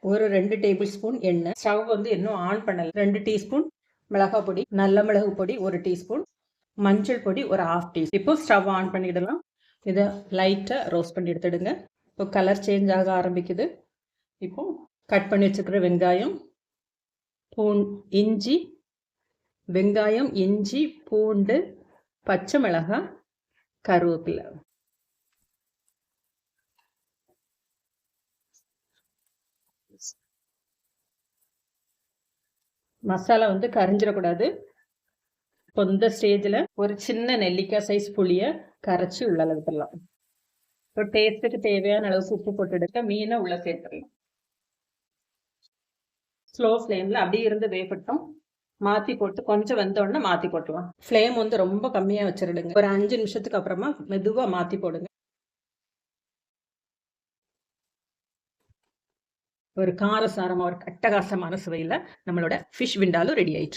ஒரு 2 table spoon எண்ணெய். Stove வந்து இன்னும் ஆன் பண்ணல. 2 டீஸ்பூன் மிளகாய் பொடி, நல்ல மிளகு பொடி 1 டீஸ்பூன், மஞ்சள் பொடி ஒரு 1/2 டீஸ்பூன். இப்போ ஸ்டவ் ஆன் பண்ணிடலாம். இதை லைட்டா ரோஸ்ட் பண்ணி எடுத்துடுங்க. இப்போ கலர் சேஞ்ச் ஆக ஆரம்பிக்குது. இப்போ கட் பண்ணி வச்சுக்கிற வெங்காயம், இஞ்சி, வெங்காயம், இஞ்சி, பூண்டு, பச்சை மிளகாய், கருவேப்பிலை. மசாலா வந்து கரைஞ்சிடக்கூடாது. இப்போ இந்த ஸ்டேஜில் ஒரு சின்ன நெல்லிக்காய் சைஸ் புளியை கரைச்சி உள்ள விட்டுடலாம். இப்போ டேஸ்ட்டுக்கு தேவையான அளவுக்கு உப்பு போட்டு எடுக்க மீனை உள்ள சேர்த்துடலாம். ஸ்லோ ஃப்ளேமில் அப்படியே இருந்து வேகட்டும். மாற்றி போட்டு கொஞ்சம் வெந்தோடனே மாற்றி போட்டுலாம். ஃப்ளேம் வந்து ரொம்ப கம்மியாக வச்சிருடுங்க. ஒரு 5 நிமிஷத்துக்கு அப்புறமா மெதுவாக மாற்றி போடுங்க. ஒரு காரசாரமாக ஒரு அட்டகாசமான சுவையில் நம்மளோட ஃபிஷ் விண்டாலும் ரெடி ஆயிடுச்சு.